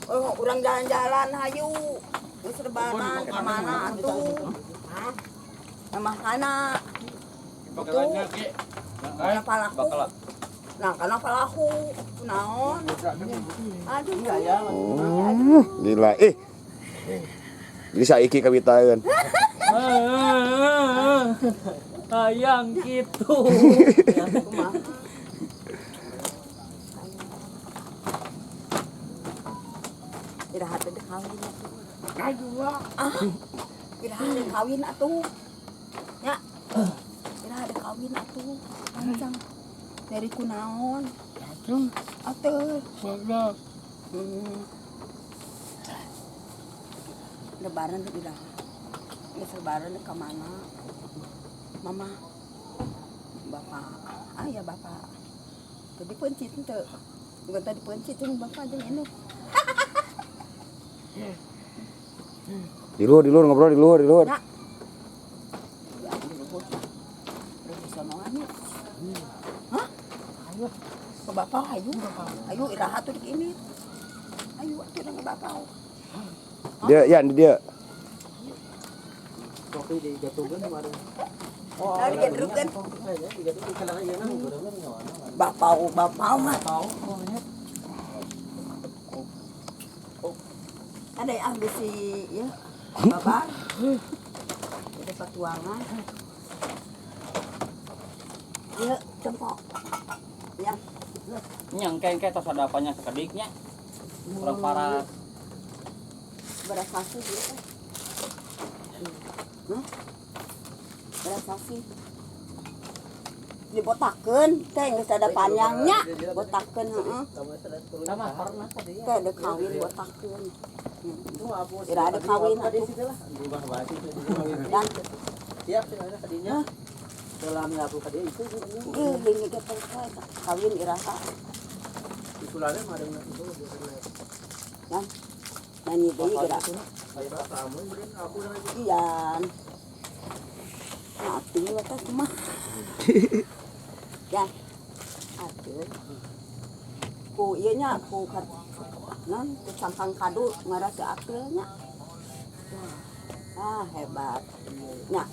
Orang jalan-jalan hayu. Geus rebanan ka mana atuh? Mah kana. Bakalannya ke. Kana palaku. Nah, kana palaku. Naon? Aduh ya. Gila. Jadi saiki kawitaeun. Hayang gitu. Irahat teh kawin atuh. Irahat kawin atuh. Ya. Irahat kawin atuh. Panjang. Dari kunaon? Atuh. Mana? Lebaran tuh udah. Geus lebaran ke mana? Mama. Bapak. Ya bapak. Tadi pencit teu. Bukan tadi pencit jeung bapak jeung ini. Di luar ngobrol di luar. Nak. Ya, di luar. Terus sonoan yuk. Hah? Ayo. Ke bapak ayo. Ayo irahat tuh di ini. Ayo atuh dengan bapak. Dia di dia. Kopi digatukeun kemarin. Nah, digadrupkeun. Bapak mah. Ada yang ambil si ya. Bapak. Ada patuangan. Ya, cempok. Ya. Nyangkeng tos ada apanya sekediknya. Orang parah. Berapa sih gitu? Berapa sih? Dibotakeun, teh geus ada panjangnya. Botakeun heeh. Sama pernah tadi ya. Teh ada kawin botakeun. Ira ada kawin atuh. Dan Siap sih ada tadinya. Dalam lagu tadi itu. ini kita kawin iraha. Isulannya mah ada itu. Dan nyanyi deui geura. Iyan. Atuh we teh mah. Ya. Atuh. Ku ieu nya ku non ku sampang kadu ngaras teu apil nya. Hebat. Nya.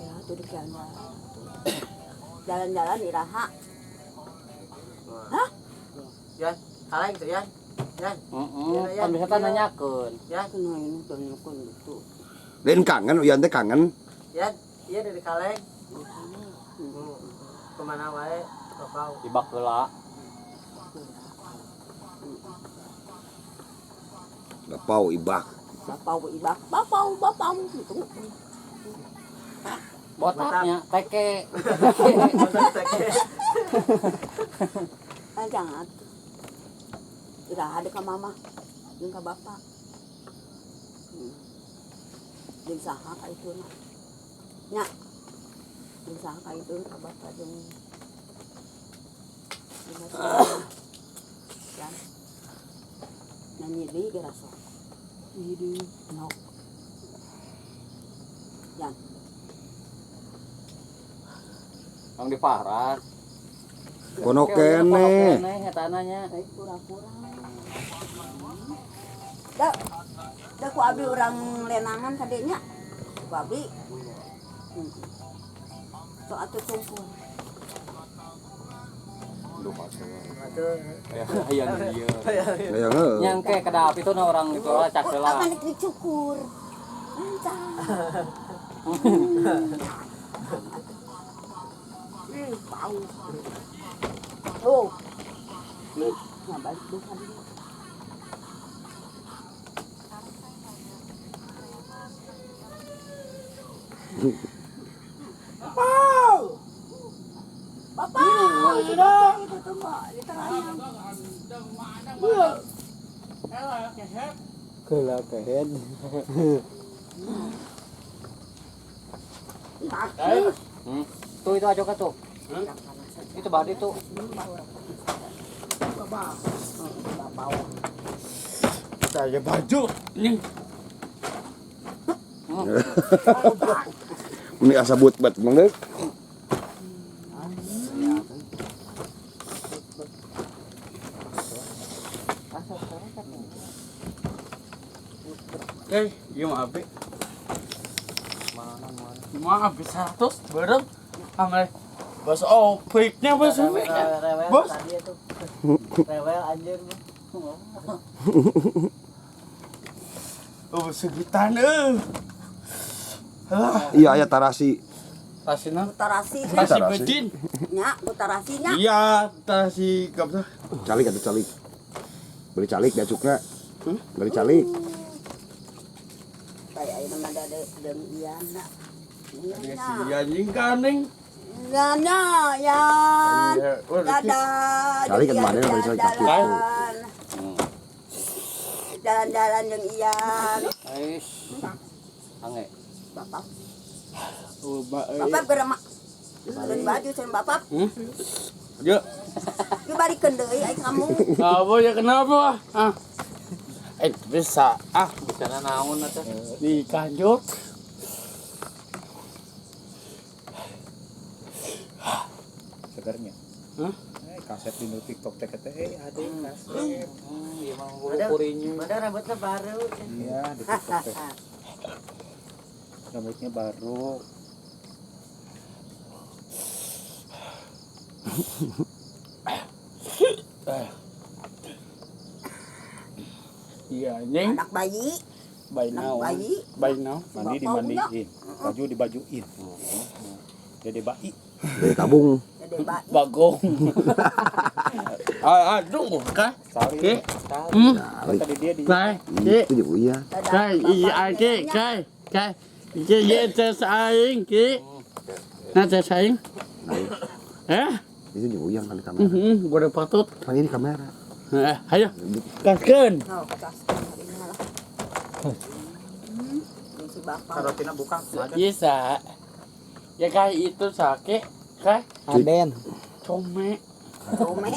Ya tuh di jalan-jalan iraha. Hah? Ya, kaleng tuh ya. Ya. Kan bisa kan nanyakeun. Ya, Kenal tanyakeun gitu. Lain kangen Uyan teh kangen. ya, iya dari kaleng. Kemana wae, bakal di bakeula. Bapau ibak. Bapau gitu. Botaknya teke. Jangan. Udah ada ke mama, jeung ka bapak. Jeung saha ka itu na. Nya. Jeung saha ka itu ka bapak jeung ya. Nyanyi deui ge rasa. Nyanyi deui. No. Yan. Yang di Paras. Kono kene. Eta nanya. Pura-pura. Da ku abdi urang lenangan kadenya. Ku abdi. So atuh tumpul. Duh atuh. Aya ieu. Aya heuh. Nyangke kada api tuh orang itu cak heula. Akan dicukur. Mantap. Bau. Oh. Nah, balik dulu kan. Bapak, sudah itu tuh Mbak, di tengahnya. Keula kehead. Tuh itu aja tuh. Itu badi tuh. Saya baju. Ini asa but-but mangdeuk. Gimana Abi? Gimana Abi 100 bareng sama bos opiknya bos opik. Rewel Bos. tadi itu. Rewel anjir. Oh segitan Alah, Iya aya tarasi. tasina Tarasi tasi Tarasi. bedin. nya, tarasinya. Iya, tasi kapsa. Calik atuh calik. Beli calik beacukna. Beli calik. Kayak ayeuna mah ada jeung iana. Ada si anjing kaning. Iana, yan. Iya, Dadah. Calik kan mana beli calik kaki tuh. Jalan-jalan jeung Ian. Ais. Ange. Bapak. Oh, Bapak gerak beli baju sama bapak. Ya, Yuk balikin deui aing kamu. apa ya kenapa? Bisa Bicara naon atuh. dikanjut. Segarnya. Hah? Kaset di TikTok teh ada kaset. Ieu mah kurinya. Padahal rambutnya baru. Iya, di TikTok teh. Rambutnya baru. Iya anjing. Anak bayi, Bayi anak naon? bayi. Bayi naon? Mandi dimandiin, baju dibajuin. Jadi baik. Dari tabung. Jadi bayi. Bagong. Aduh, kah? Sari. Ki. Calik. Tadi dia di Kai. Ki. Itu juga iya. Dadah, Kai, iya bapak ki, neneknya. kai. Kai. Ki ye tes aing ki. Nah tes aing. Itu juga iya kali kamera. Boleh patut. Kan ini kamera. Ayo. Kaskeun. Oh, kas. Ini lah. Ini si bapak. karotina buka. Bisa. Ya kai itu sake. Kai. Aden. Come. Come.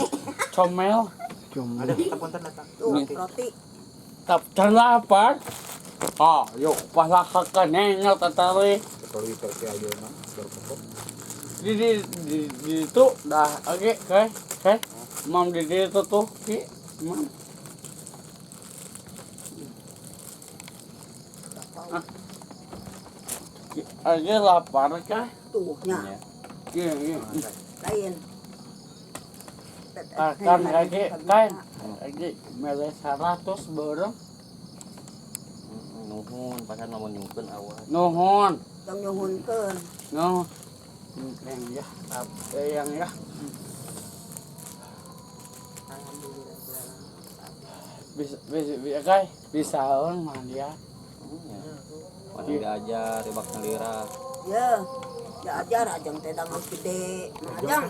Comel. Ada tapunten eta. Tuh, roti. Tapcan lapar. Yuk pala kakan nengel tatari. Kalau itu si ayeuna berpokok. Di itu dah oke kai. Mam di itu tuh ki. Mam. Aja lapar kah? Tuh, nya. Iya. Lain. Akan lagi kan. Lagi meleh 100 bareng. Nuhun, pasal namun nyungkeun awal. Nuhun. Yang nyuhunkeun. No. Yang ya, yang ya. Bisa kai. Bisa on mah dia. Masih diajar, ribak ngelira. Ya. Ya ajar ajang teh dangus gede. Ajang.